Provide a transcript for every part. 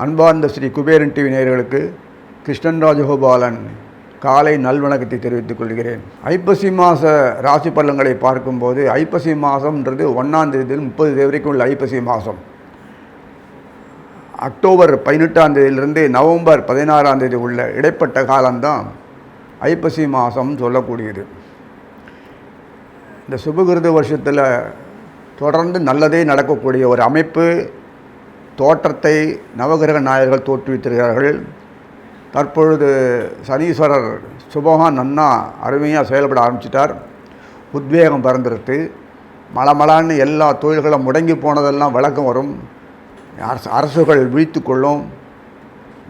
அன்பார்ந்த ஸ்ரீ குபேரன் டிவி நேயர்களுக்கு கிருஷ்ணன் ராஜகோபாலன் காலை நல்வணக்கத்தை தெரிவித்துக் கொள்கிறேன். ஐப்பசி மாத ராசி பலன்களை பார்க்கும்போது ஐப்பசி மாதம்ன்றது 1ஆம் தேதியில் 30 தேதி வரைக்கும் உள்ள ஐப்பசி மாதம். அக்டோபர் 18ஆம் தேதியிலிருந்து நவம்பர் 16ஆம் தேதி உள்ள இடைப்பட்ட காலம்தான் ஐப்பசி மாதம் சொல்லக்கூடியது. இந்த சுபகிருத வருஷத்தில் தொடர்ந்து நல்லதே நடக்கக்கூடிய ஒரு அமைப்பு தோற்றத்தை நவகிரக நாயகர்கள் தோற்றுவித்திருக்கிறார்கள். தற்பொழுது சனீஸ்வரர் சுபமாக நன்னா அருமையாக செயல்பட ஆரம்பிச்சிட்டார். உத்வேகம் பறந்துருத்து மலமலான்னு எல்லா தொழில்களும் முடங்கி போனதெல்லாம் விளக்கம் வரும். அரசுகள் விழித்து கொள்ளும்.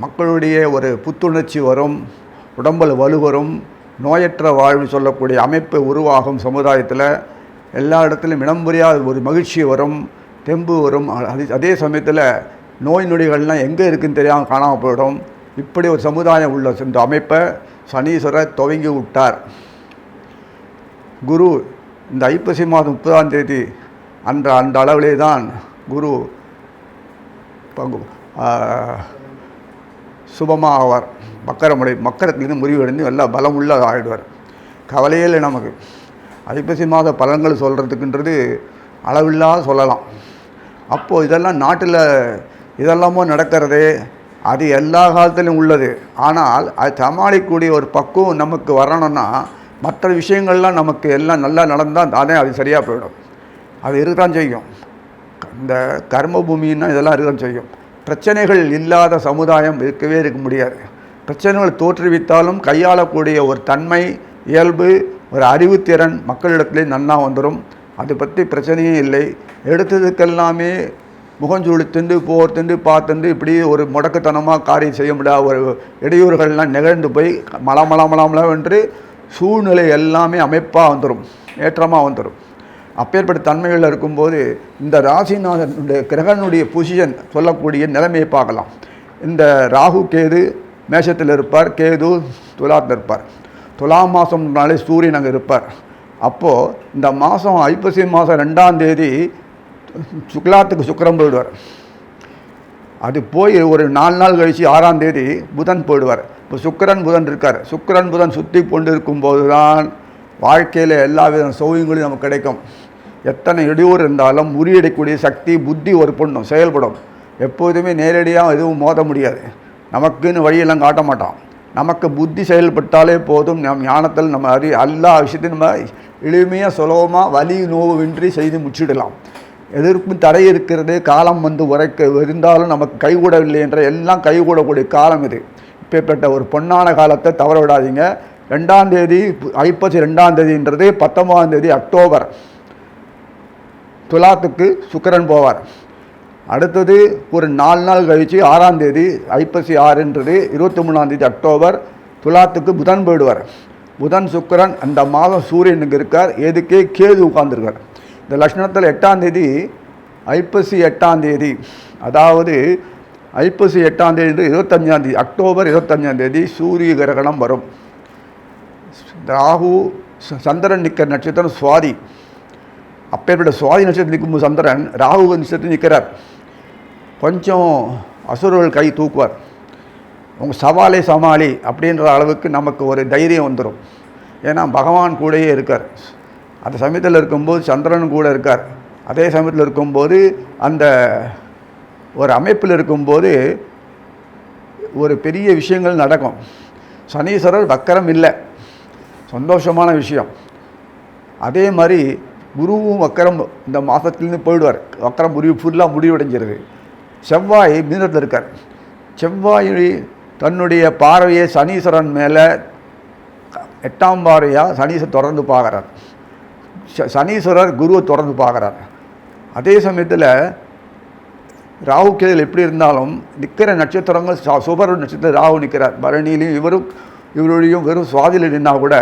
மக்களுடைய ஒரு புத்துணர்ச்சி வரும். உடம்பில் வலு வரும். நோயற்ற வாழ்வு சொல்லக்கூடிய அமைப்பு உருவாகும். சமுதாயத்தில் எல்லா இடத்துலையும் இனம் புரியாத ஒரு மகிழ்ச்சி வரும், தெம்பு வரும். அதே சமயத்தில் நோய் நொடிகள்லாம் எங்கே இருக்குதுன்னு தெரியாமல் காணாமல் போயிடும். இப்படி ஒரு சமுதாயம் உள்ள இந்த அமைப்பை சனீஸ்வரர் துவங்கி விட்டார். குரு இந்த ஐப்பசி மாதம் 30ஆம் தேதி அந்த அளவிலே தான் குரு சுபமாக ஆவார். மக்கரத்திலேருந்து முறிவடைந்து எல்லாம் பலமுள்ள ஆகிடுவார். கவலையில் நமக்கு ஐப்பசி மாத பலன்கள் சொல்கிறதுக்குன்றது அளவில்லாத சொல்லலாம். அப்போது இதெல்லாம் நாட்டில் இதெல்லாமோ நடக்கிறது, அது எல்லா காலத்திலும் உள்ளது. ஆனால் அது சமாளிக்கக்கூடிய ஒரு பக்குவம் நமக்கு வரணும்னா மற்ற விஷயங்கள்லாம் நமக்கு எல்லாம் நல்லா நடந்தால் தானே அது சரியாக போயிடும். அது இருக்கத்தான் செய்யும். இந்த கர்ம பூமின்னா இதெல்லாம் இருக்கத்தான் செய்யும். பிரச்சனைகள் இல்லாத சமுதாயம் இருக்கவே இருக்க முடியாது. பிரச்சனைகள் தோற்றுவித்தாலும் கையாளக்கூடிய ஒரு தன்மை, இயல்பு, ஒரு அறிவுத்திறன் மக்களிடத்திலே நன்னா வந்துடும். அதை பற்றி பிரச்சனையே இல்லை. எடுத்ததுக்கெல்லாமே முகஞ்சூடு திண்டு போர்த்துண்டு பார்த்துண்டு இப்படி ஒரு முடக்கத்தனமாக காரியம் செய்ய முடியாத ஒரு இடையூறுகள்லாம் நிகழ்ந்து போய் மலமளவென்று சூழ்நிலை எல்லாமே அமைப்பாக வந்துடும், ஏற்றமாக வந்துடும். அப்பேற்பட்ட தன்மைகளில் இருக்கும்போது இந்த ராசிநாதனுடைய கிரகனுடைய பொசிஷன் சொல்லக்கூடிய நிலைமையை பார்க்கலாம். இந்த ராகு கேது மேஷத்தில் இருப்பார், கேது துலாத்தில் இருப்பார். துலாம் மாதம்னாலே சூரியன் அங்கே இருப்பார். அப்போது இந்த மாதம் ஐப்பசி மாதம் 2ஆம் தேதி சுக்லாத்துக்கு சுக்கிரன் போயிடுவார். அது போய் ஒரு 4 நாள் கழித்து 6ஆம் தேதி புதன் போயிடுவார். இப்போ சுக்கிரன் புதன் இருக்கார். சுக்கிரன் புதன் சுற்றி கொண்டு இருக்கும்போது தான் வாழ்க்கையில் எல்லா வித சௌகரியங்களும் நமக்கு கிடைக்கும். எத்தனை இடையூறு இருந்தாலும் முறியடிக்கூடிய சக்தி புத்தி ஒரு பொண்ணும் செயல்படும். எப்போதுமே நேரடியாக எதுவும் மோத முடியாது. நமக்குன்னு வழியெல்லாம் காட்ட மாட்டோம். நமக்கு புத்தி செயல்பட்டாலே போதும். நம் ஞானத்தில் நம்ம எல்லா விஷயத்தையும் நம்ம எளிமையாக சுலபமாக வலி நோவின்றி செய்து முடிச்சிடலாம். எதற்கும் தடை இருக்கிறது, காலம் வந்து உரைக்க இருந்தாலும் நமக்கு கைகூடவில்லை என்ற எல்லாம் கைகூடக்கூடிய காலம் இது. இப்பேற்பட்ட ஒரு பொன்னான காலத்தை தவற விடாதீங்க. 2ஆம் தேதி ஐப்பசி 2ஆம் தேதின்றது 19ஆம் தேதி அக்டோபர் துலாத்துக்கு சுக்கிரன் போவார். அடுத்தது ஒரு 4 நாள் கழித்து 6ஆம் தேதி ஐப்பசி 6ன்றது 23ஆம் தேதி அக்டோபர் துலாத்துக்கு புதன் போயிடுவார். புதன் சுக்கிரன் அந்த மாதம் சூரியனுக்கு இருக்கார். எதுக்கே கேது உட்கார்ந்துருக்கார். இந்த லக்ஷ்மணத்தில் 8ஆம் தேதி ஐப்பசி 8ஆம் தேதி, அதாவது ஐப்பசி 8ஆம் தேதி 25ஆம் தேதி அக்டோபர் 25ஆம் தேதி சூரிய கிரகணம் வரும். ராகு சந்திரன் நிற்கிற நட்சத்திரம் சுவாதி. அப்பேற்பட்ட சுவாதி நட்சத்திரம் நிற்கும்போது சந்திரன் ராகு நட்சத்திரம் நிற்கிறார். கொஞ்சம் அசுரர்கள் கை தூக்குவார். உங்கள் சவாலே சமாளி அப்படின்ற அளவுக்கு நமக்கு ஒரு தைரியம் வந்துடும். ஏன்னா பகவான் கூடயே இருக்கார். அந்த சமயத்தில் இருக்கும்போது சந்திரன் கூட இருக்கார். அதே சமயத்தில் இருக்கும்போது அந்த ஒரு அமைப்பில் இருக்கும்போது ஒரு பெரிய விஷயங்கள் நடக்கும். சனீஸ்வரர் வக்கரம் இல்லை, சந்தோஷமான விஷயம். அதே மாதிரி குருவும் வக்கரம் இந்த மாதத்துலேருந்து போயிடுவார். வக்கரம் ஃபுல்லாக முடிவடைஞ்சிருது. செவ்வாய் மீனத்தில் இருக்கார். செவ்வாய் தன்னுடைய பார்வையை சனீஸ்வரன் மேலே 8ஆம் பார்வையாக சனீஸ்வரர் தொடர்ந்து பார்க்குறார். சனீஸ்வரர் குருவை தொடர்ந்து பார்க்குறார். அதே சமயத்தில் ராகு கேது எப்படி இருந்தாலும் நிற்கிற நட்சத்திரங்கள் சுபர் நட்சத்திரம் ராகு நிற்கிறார். பரணிலையும் இவருடையும் வெறும் சுவாதியில் நின்னால் கூட,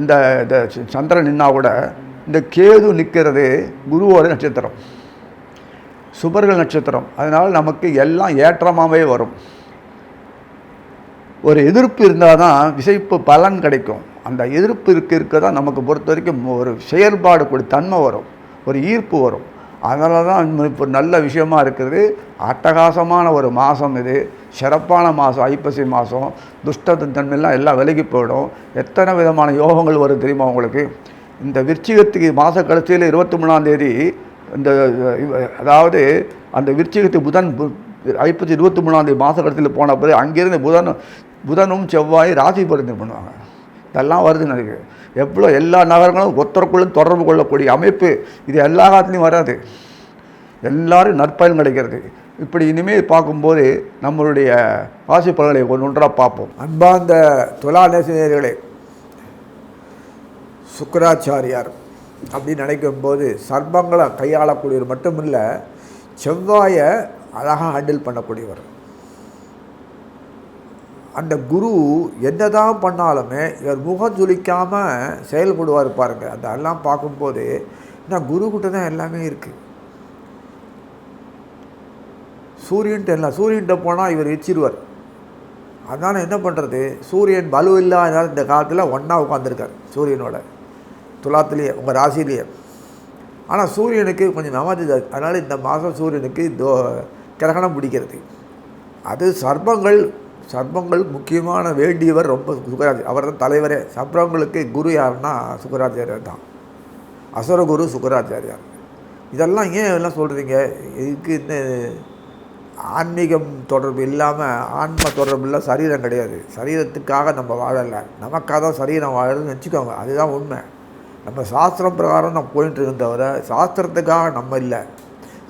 இந்த சந்திரன் நின்னால் கூட, இந்த கேது நிற்கிறது குருவோட நட்சத்திரம், சுபர்கள் நட்சத்திரம். அதனால் நமக்கு எல்லாம் ஏற்றமாகவே வரும். ஒரு எதிர்ப்பு இருந்தால் தான் விசைப்பு பலன் கிடைக்கும். அந்த எதிர்ப்பு இருக்க தான் நமக்கு பொறுத்த வரைக்கும் ஒரு செயல்பாடு கூடிய தன்மை வரும், ஒரு ஈர்ப்பு வரும். அதனால தான் இப்போ நல்ல விஷயமா இருக்கிறது. அட்டகாசமான ஒரு மாதம் இது, சிறப்பான மாதம் ஐப்பசி மாதம். துஷ்டத்தின் தன்மையெல்லாம் எல்லாம் விலகி போயிடும். எத்தனை விதமான யோகங்கள் வரும் தெரியுமா உங்களுக்கு? இந்த விருச்சிகத்துக்கு மாத கடைசியில் 23ஆம் தேதி இந்த அதாவது அந்த விருச்சிகத்துக்கு புதன் ஐப்பசி 23ஆம் தேதி மாத கடைசியில் போன பிறகு அங்கேருந்து புதனும் செவ்வாய் ராசி பரிந்து பண்ணுவாங்க. இதெல்லாம் வருது எனக்கு. எவ்வளோ எல்லா நகரங்களும் ஒருத்தருக்குள்ளும் தொடர்பு கொள்ளக்கூடிய அமைப்பு இது எல்லா காலத்துலேயும் வராது. எல்லோரும் நற்பயன் கிடைக்கிறது. இப்படி இனிமேல் பார்க்கும்போது நம்மளுடைய ராசி பலன்களை ஒன்றாக பார்ப்போம். அன்பார்ந்த துலா நேசிகளே, சுக்கராச்சாரியார் அப்படின்னு நினைக்கும்போது சர்ப்பங்களை கையாளக்கூடியவர் மட்டுமில்லை, செவ்வாயை அழகாக ஹேண்டில் பண்ணக்கூடியவர். அந்த குரு என்ன தான் பண்ணாலுமே இவர் முகம் சுளிக்காமல் செயல்படுவார் பாருங்கள். அதெல்லாம் பார்க்கும்போது நான் குருக்கிட்ட தான் எல்லாமே இருக்குது. சூரியன்கிட்ட போனால் இவர் எச்சிடுவார். அதனால் என்ன பண்ணுறது, சூரியன் பலு இல்லாதனால இந்த காலத்தில் ஒன்றா உட்காந்துருக்கார் சூரியனோட துலாத்துலேயே உங்கள் ராசிலேயே. ஆனால் சூரியனுக்கு கொஞ்சம் நமாதி, அதனால் இந்த மாதம் சூரியனுக்கு கிரகணம் பிடிக்கிறது. அது சர்ப்பங்கள் முக்கியமான வேண்டியவர் ரொம்ப சுக்கராச்சாரியர். அவர் தான் தலைவரே. சர்ப்பங்களுக்கு குரு யாருன்னா சுக்கராச்சாரியர் தான். அசுரகுரு சுக்கராச்சாரியார். இதெல்லாம் ஏன் எல்லாம் சொல்கிறீங்க? இதுக்கு இந்த ஆன்மீகம் தொடர்பு இல்லாமல் ஆன்ம தொடர்பு இல்லை, சரீரம் கிடையாது. சரீரத்துக்காக நம்ம வாழலை, நமக்காக தான் சரீரம் வாழறதுன்னு வச்சுக்கோங்க. அதுதான் உண்மை. நம்ம சாஸ்திரம் பிரகாரம் நம்ம போயிட்டு இருந்தவரை சாஸ்திரத்துக்காக நம்ம இல்லை.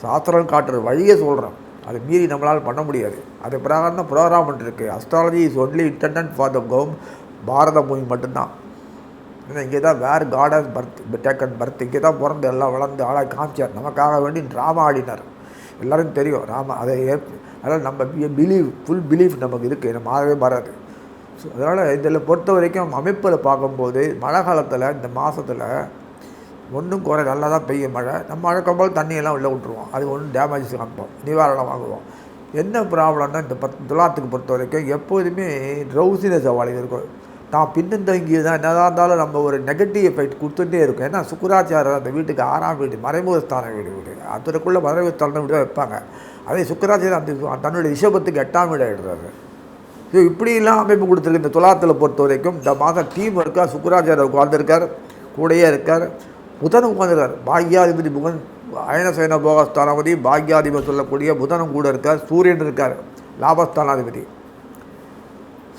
சாஸ்திரம் காட்டுற வழியை சொல்கிறோம், அதை மீறி நம்மளால் பண்ண முடியாது. அது பிரகாரம் தான் ப்ரோக்ராம் இருக்குது. Astrology is only intended for the Bharata பூமி மட்டும்தான். ஏன்னா இங்கே தான் வேறு காட் ஹஸ் டேக்கன் பர்த், இங்கே தான் பிறந்து எல்லாம் வளர்ந்து ஆளாக காமிச்சார். நமக்காக வேண்டி ட்ராமா ஆடினார். எல்லோரும் தெரியும் ராமா. அதனால் நம்ம ஃபுல் பிலீஃப் நமக்கு இருக்குது, நம்ம மாறவே மாறாது. ஸோ அதனால் இதில் பொறுத்த வரைக்கும் அமைப்பில் பார்க்கும்போது மழை காலத்தில் இந்த மாதத்தில் ஒன்றும் குறை நல்லா தான் பெய்யும் மழை. நம்ம வழக்கம்போது தண்ணியெல்லாம் உள்ளே விட்டுருவோம். அது ஒன்றும் டேமேஜஸ் காமிப்போம், நிவாரணம் வாங்குவோம். என்ன ப்ராப்ளம்னா இந்த துலாத்துக்கு பொறுத்த வரைக்கும் எப்போதுமே ட்ரௌசினஸ் அவாளி இருக்கும். தான் பின்னந்தங்கி தான் என்னதான் இருந்தாலும் நம்ம ஒரு நெகட்டிவ் எஃபெக்ட் கொடுத்துட்டே இருக்கும். ஏன்னா சுக்கராச்சாரியர் அந்த வீட்டுக்கு 6ஆம் வீடு, மறைமுகஸ்தான வீடு, அதற்குள்ளே மறைமுகஸ்தான வீடு தான் வைப்பாங்க. அதே சுக்கராச்சாரியர் அந்த தன்னுடைய ரிஷபத்துக்கு 8ஆம் வீடு ஆகிடுறாரு. ஸோ இப்படிலாம் அமைப்பு கொடுத்துருக்கு. இந்த துலாத்தில் பொறுத்த வரைக்கும் இந்த மாதம் டீம் இருக்கார். சுக்கராச்சாரியர் உட்கார்ந்துருக்கார், கூடையே இருக்கார். புதன் உட்காந்துருக்கார். பாக்யாதிபதி புதன், அயனசயன போகஸ்தானாதிபதி, பாக்யாதிபதி சொல்லக்கூடிய புதனும் கூட இருக்கார். சூரியன் இருக்கார், லாபஸ்தானாதிபதி.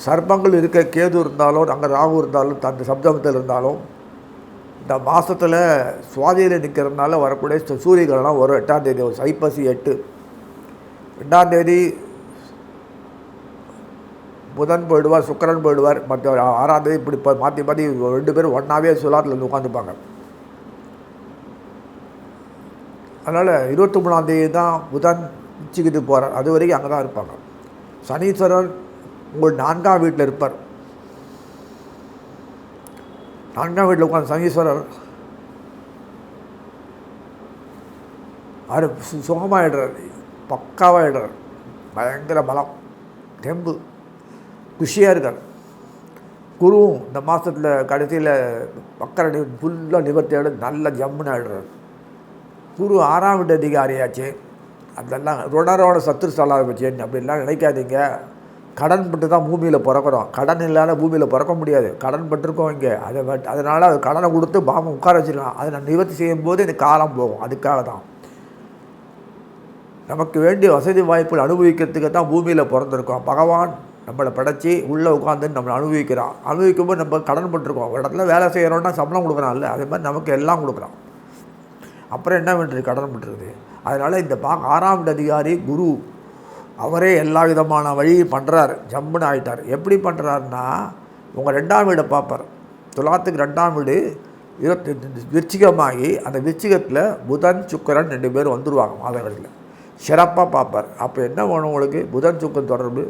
சர்ப்பங்கள் இருக்க கேது இருந்தாலும் அங்கே ராகு இருந்தாலும் அந்த சப்தமத்தில் இருந்தாலும் இந்த மாதத்தில் சுவாதியில் நிற்கிறதுனால வரக்கூடிய சூரியகரணம் ஒரு 8ஆம் தேதி, ஒரு ஐப்பசி 8, 2ஆம் தேதி புதன் போயிடுவார், சுக்கரன் போயிடுவார். மற்ற 6ஆம் தேதி இப்படி மாற்றி 2 பேரும் ஒன்றாவே சுலாத்தில் உட்காந்துப்பாங்க. அதனால் 23ஆம் தேதி தான் புதன் உச்சிக்கிட்டு போகிறார். அது வரைக்கும் அங்கே தான் இருப்பாங்க. சனீஸ்வரர் உங்கள் 4ஆம் வீட்டில் இருப்பார். 4ஆம் வீட்டில் உட்காந்து சனீஸ்வரர் அவர் சுகமாகிடுறார், பக்காவாகிடுறார். பயங்கர பலம், தெம்பு, குஷியாக இருக்கார். குருவும் இந்த மாதத்தில் கடைசியில் வக்கர ஃபுல்லாக நிவர்த்தியோட நல்ல ஜம்முன்னு ஆகிடுறார். குரு 6ஆம் வீட்டு அதிகாரியாச்சு. அதெல்லாம் ருணரோட சத்துரு ஸ்தலாதிபதி அப்படின்லாம் நினைக்காதீங்க. கடன் பட்டு தான் பூமியில் பிறக்கிறோம். கடன் இல்லாத பூமியில் பிறக்க முடியாது. கடன் பட்டிருக்கோம் இங்கே. அதனால் அது கடனை கொடுத்து பாம்பு உட்கார வச்சுருக்கான். அதை நான் நிவர்த்தி செய்யும்போது இந்த காலம் போகும். அதுக்காக தான் நமக்கு வேண்டிய வசதி வாய்ப்புகள் அனுபவிக்கிறதுக்கு தான் பூமியில் பிறந்திருக்கோம். பகவான் நம்மளை படைச்சி உள்ளே உட்காந்துன்னு நம்மளை அனுபவிக்கிறான். அனுபவிக்கும்போது நம்ம கடன் பட்டிருக்கோம். ஒரு இடத்துல வேலை செய்கிறோன்னா சம்பளம் கொடுக்குறான்ல, அதே மாதிரி நமக்கு எல்லாம் கொடுக்குறான். அப்புறம் என்ன பண்ணுறது, கடன் பட்டுருது. அதனால் இந்த 6ஆம் வீட்டு அதிகாரி குரு அவரே எல்லா விதமான வழியும் பண்ணுறார். ஜம்முன்னு ஆகிட்டார். எப்படி பண்ணுறாருன்னா உங்கள் 2ஆம் வீடை பார்ப்பார். துலாத்துக்கு 2ஆம் வீடு விருச்சிகமாகி அந்த விருச்சிகத்தில் புதன் சுக்கரன் 2 பேர் வந்துடுவாங்க மாதங்களில். சிறப்பாக பார்ப்பார். அப்போ என்ன வேணும் உங்களுக்கு, புதன் சுக்கரன் தொடர்பு,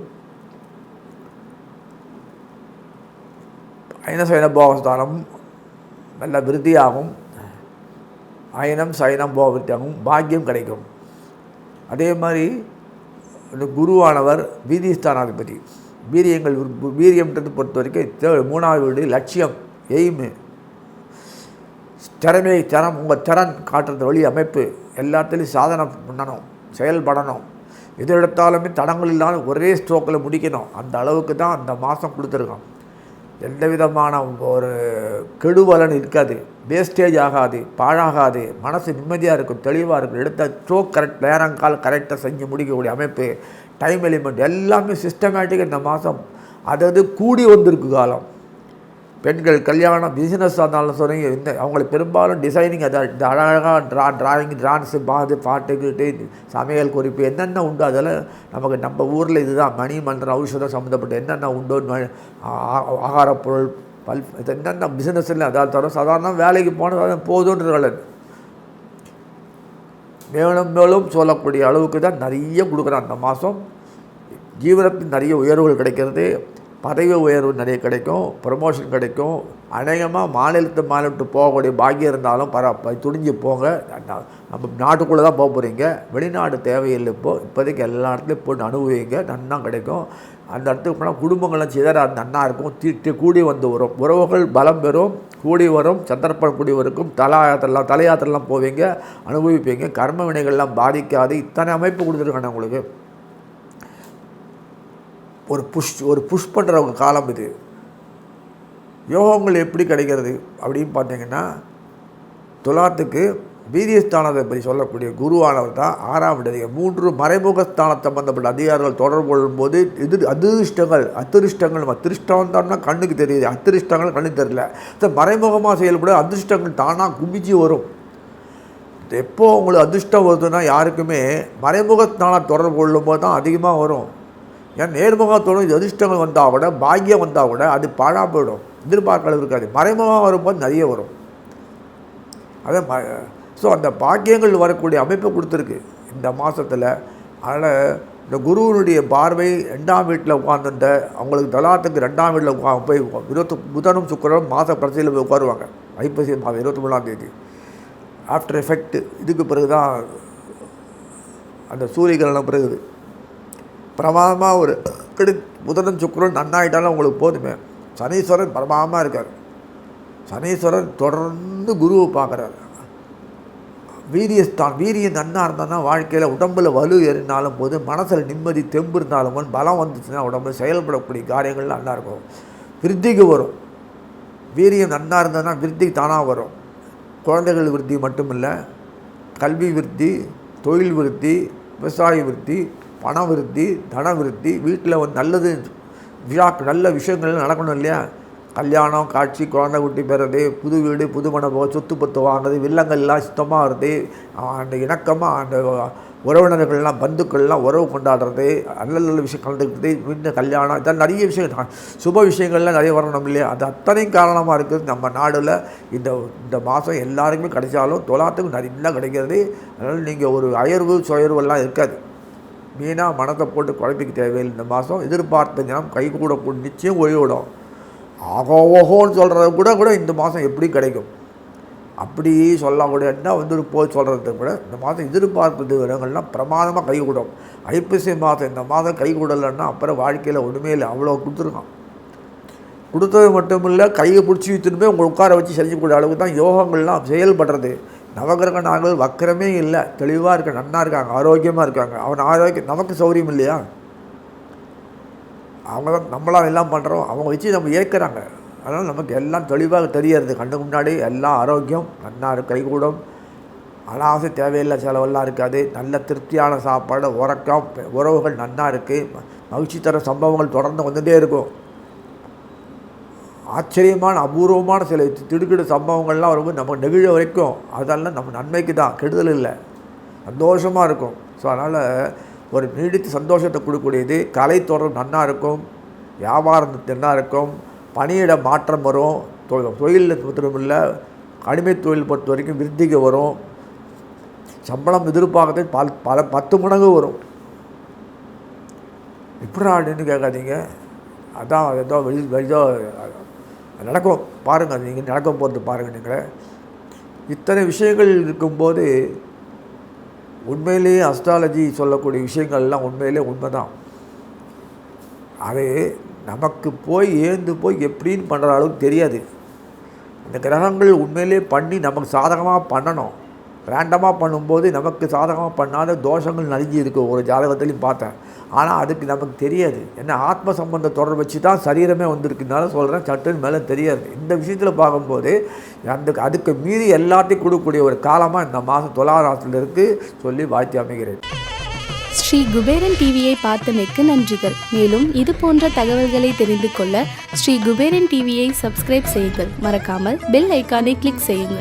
அயனசயன போகஸ்தானம் நல்ல விருத்தியாகும். அயனம் சயனம் போகவிருத்தியாகும், பாக்கியம் கிடைக்கும். அதே மாதிரி இந்த குருவானவர் வீதிஸ்தானாதிபதி. வீரியம்ன்றது பொறுத்த வரைக்கும் 3ஆம் வீடு லட்சியம், எய்மு, திறம் உங்கள் திறன் காட்டுறது வழி அமைப்பு எல்லாத்துலேயும் சாதனை பண்ணணும், செயல்படணும். எது எடுத்தாலுமே தடங்கள் இல்லாத ஒரே ஸ்ட்ரோக்கில் முடிக்கணும். அந்த அளவுக்கு தான் அந்த மாதம் கொடுத்துருக்கோம். எந்த விதமான ஒரு கெடுபலன் இருக்காது, வேஸ்டேஜ் ஆகாது, பாழாகாது, மனசு நிம்மதியாக இருக்கும், தெளிவாக இருக்கும். எடுத்த ஸ்ட்ரோக் கரெக்ட், நேரங்கால் கரெக்டாக செஞ்சு முடிக்கக்கூடிய அமைப்பு, டைம் எலிமெண்ட் எல்லாமே சிஸ்டமேட்டிக். இந்த மாதம் அதாவது கூடி வந்திருக்கு காலம். பெண்கள் கல்யாணம், பிஸ்னஸ் இருந்தாலும் சொன்னீங்க, இந்த அவங்களுக்கு பெரும்பாலும் டிசைனிங், அதை இந்த அழகாக டிராயிங், டான்ஸு, பாட்டுக்கிட்டு சமையல் குறிப்பு என்னென்ன உண்டோ அதெல்லாம் நமக்கு நம்ம ஊரில் இதுதான் மணி மந்திரம் ஔஷதம் சம்மந்தப்பட்ட என்னென்ன உண்டோ, ஆகாரப்பொருள், இது என்னென்ன பிஸ்னஸில் அதாவது தவிர சாதாரண வேலைக்கு போனது போதுன்றது மேலும் மேலும் சொல்லக்கூடிய அளவுக்கு தான் நிறைய கொடுக்குறான் அந்த மாதம். ஜீவனத்தில் நிறைய உயர்வுகள் கிடைக்கிறது, பதவி உயர்வு நிறைய கிடைக்கும், ப்ரமோஷன் கிடைக்கும். அநேகமாக மாநிலத்து போகக்கூடிய பாக்கியம் இருந்தாலும் துணிஞ்சு போங்க. நம்ம நாட்டுக்குள்ளே தான் போக போகிறீங்க, வெளிநாடு தேவையில்லை. இப்போதைக்கு எல்லா இடத்துலையும் போட்டு அனுபவிங்க, நன்னா கிடைக்கும். அந்த இடத்துக்கு போனால் குடும்பங்கள்லாம் சிதற நன்னா இருக்கும், கூடி வந்து வரும், உறவுகள் பலம் பெறும், கூடி வரும், சந்தர்ப்பம் கூடி வரும். தலையாத்திரெல்லாம் போவீங்க, அனுபவிப்பீங்க. கர்ம வினைகள்லாம் பாதிக்காது. இத்தனை அமைப்பு கொடுத்துருக்காங்க உங்களுக்கு. ஒரு புஷ் பண்ணுற காலம் இது. யோகங்கள் எப்படி கிடைக்கிறது அப்படின்னு பார்த்தீங்கன்னா, துலாத்துக்கு வீரியஸ்தானத்தை பற்றி சொல்லக்கூடிய குருவானவர் தான் 6ஆம் இடதிகம். 3 மறைமுக ஸ்தான சம்பந்தப்பட்ட அதிகாரிகள் தொடர்பு கொள்ளும்போது அதிருஷ்டங்கள் அதிருஷ்டம் வந்தோம்னா கண்ணுக்கு தெரியுது, அதிருஷ்டங்கள் கண்ணுக்கு தெரியல. மறைமுகமாக செயல்பட அதிருஷ்டங்கள் தானாக குமிச்சு வரும். எப்போ உங்களுக்கு அதிர்ஷ்டம் வருதுன்னா யாருக்குமே மறைமுகஸ்தான தொடர்பு கொள்ளும்போது தான் அதிகமாக வரும். ஏன் நேர்முகத்தோடு அதிர்ஷ்டங்கள் வந்தால் கூட, பாக்கியம் வந்தால் கூட அது பாழாக போயிடும், எதிர்பார்க்கறது இருக்காது. மறைமுகமாக வரும்போது நிறைய வரும். அதே ஸோ அந்த பாக்கியங்கள் வரக்கூடிய அமைப்பை கொடுத்துருக்கு இந்த மாதத்தில். அதனால் இந்த குருவனுடைய பார்வை 2ஆம் வீட்டில் உட்காந்துட்ட அவங்களுக்கு தலாத்துக்கு 2ஆம் வீட்டில் போய் புதனும் சுக்கிரனும் மாத கடைசியில் போய் உட்காருவாங்க. ஐப்பசி மாதம் 23ஆம் தேதி. ஆஃப்டர் எஃபெக்ட் இதுக்கு பிறகு தான் அந்த சூரியகிரகணம் பிறகுது பிரமாதமாக ஒரு புதனும் சுக்கிரன் நன்னாயிட்டாலும் உங்களுக்கு போதுமே. சனீஸ்வரன் பிரமாதமாக இருக்கார். சனீஸ்வரன் தொடர்ந்து குருவை பார்க்குறாரு. வீரியம் நன்னா இருந்தால்னா வாழ்க்கையில் உடம்பில் வலு ஏறினாலும் போது, மனசில் நிம்மதி தெம்பு இருந்தாலும் பலம் வந்துச்சுன்னா உடம்புல செயல்படக்கூடிய காரியங்கள் நல்லா இருக்கும். விருத்திக்கு வரும். வீரியம் நன்னா இருந்ததுன்னா விருத்தி தானாக வரும். குழந்தைகள் விருத்தி மட்டும் இல்லை, கல்வி விருத்தி, தொழில் விருத்தி, விவசாய விருத்தி, பண விருத்தி, தன விருத்தி, வீட்டில் நல்லது நல்ல விஷயங்கள் நடக்கணும் இல்லையா? கல்யாணம், காட்சி, குழந்தை குட்டி பெறது, புது வீடு, புது மனை சொத்து பத்து வாங்குறது, வில்லங்கள்லாம் சுத்தமாக வருது, அந்த இணக்கமாக அந்த உறவினர்கள்லாம் பந்துக்கள்லாம் உறவு கொண்டாடுறது, நல்ல விஷயம் கலந்துக்கிட்டு இன்னும் கல்யாணம், இதெல்லாம் நிறைய விஷயம் சுப விஷயங்கள்லாம் நிறைய வரணும் இல்லையா? அது அத்தனையும் காரணமாக இருக்குது நம்ம நாடில். இந்த மாதம் எல்லாருக்குமே கிடைச்சாலும் தொலாத்துக்கு நிறைய கிடைக்கிறது. அதனால் நீங்கள் ஒரு அயர்வு சுயர்வெல்லாம் இருக்காது. மீனாக மனத்தை போட்டு குழப்பிக்க தேவையில்லை. இந்த மாதம் எதிர்பார்த்த தினம் கை கூட நிச்சயம் ஓய்விடும். ஓஹோன்னு சொல்கிறத கூட இந்த மாதம் எப்படி கிடைக்கும் அப்படி சொல்லக்கூடிய என்ன போய் சொல்கிறது கூட இந்த மாதம் எதிர்பார்ப்பு விவரங்கள்லாம் பிரமாதமாக கை கூடும். ஐப்பசி மாதம் இந்த மாதம் கை கூடலைன்னா அப்புறம் வாழ்க்கையில் ஒன்றுமே இல்லை. அவ்வளோ கொடுத்துருக்கான். கொடுத்தது மட்டும் இல்லை, கையை பிடிச்சி விற்றுமே உங்களை உட்கார வச்சு செஞ்சக்கூடிய அளவுக்கு தான் யோகங்கள்லாம் செயல்படுறது. நவகிரக நாங்கள் வக்கரமே இல்லை, தெளிவாக இருக்க, நன்னா இருக்காங்க, ஆரோக்கியமாக இருக்காங்க. அவன் ஆரோக்கியம் நமக்கு சௌரியம் இல்லையா? அவங்க தான் நம்மளாம் எல்லாம் பண்ணுறோம், அவங்க வச்சு நம்ம ஏற்கிறாங்க. அதனால் நமக்கு எல்லாம் தெளிவாக தெரியறது. கண்டு முன்னாடி எல்லாம் ஆரோக்கியம் நன்னா கைகூடும். அனாவசிய தேவையில்லை செலவெல்லாம் இருக்காது. நல்ல திருப்தியான சாப்பாடு, உறக்கம், உறவுகள் நன்னா இருக்குது. மகிழ்ச்சி தர சம்பவங்கள் தொடர்ந்து வந்துகிட்டே இருக்கும். ஆச்சரியமான அபூர்வமான சில திடுக்கிடு சம்பவங்கள்லாம் வரும்போது நம்ம நெகிழ வரைக்கும் அதெல்லாம் நம்ம நன்மைக்கு தான், கெடுதல் இல்லை, சந்தோஷமாக இருக்கும். ஸோ அதனால் ஒரு நீடித்த சந்தோஷத்தை கொடுக்கக்கூடியது. கலை தொடர்பு நன்னா இருக்கும், வியாபாரம் நன்னா இருக்கும், பணியிட மாற்றம் வரும், தொழிலில் மாத்திரம் இல்லை, அடிமை தொழில் பொறுத்த வரைக்கும் விருத்திக்கு வரும். சம்பளம் எதிர்பார்க்கறது பல 10 மடங்கு வரும். எப்படி அப்படின்னு கேட்காதீங்க. அதான் ஏதோ வெளிதோ நடக்கும் பாருங்கள். நீங்கள் நடக்க போகிறது பாருங்கள். நீங்கள் இத்தனை விஷயங்கள் இருக்கும்போது உண்மையிலேயே அஸ்ட்ராலஜி சொல்லக்கூடிய விஷயங்கள்லாம் உண்மையிலே உண்மை தான். அது நமக்கு போய் எப்படின்னு பண்ணுற அளவுக்கு தெரியாது. இந்த கிரகங்கள் உண்மையிலே பண்ணி நமக்கு சாதகமாக பண்ணணும். ரேண்டமாக பண்ணும்போது நமக்கு சாதகமாக பண்ணாத தோஷங்கள் நிறைஞ்சி இருக்குது ஒரு ஜாதகத்துலையும் பார்த்தேன். ஆனால் அதுக்கு நமக்கு தெரியாது. என்ன ஆத்ம சம்பந்த தொடர் வச்சு தான் சரீரமே வந்திருக்குனால சொல்கிறேன், சட்டுன்னு மேலே தெரியாது. இந்த விஷயத்தில் பார்க்கும்போது அதுக்கு மீறி எல்லாத்தையும் கொடுக்கக்கூடிய ஒரு காலமாக இந்த மாதம் துலாராசியில் இருக்குது சொல்லி வாழ்த்தி அமைகிறேன். ஸ்ரீ குபேரன் டிவியை பார்த்தமைக்கு நன்றிகள். மேலும் இது போன்ற தகவல்களை தெரிந்து கொள்ள ஸ்ரீ குபேரன் டிவியை சப்ஸ்கிரைப் செய்யுங்கள். மறக்காமல் பெல் ஐக்கானை கிளிக் செய்யுங்கள்.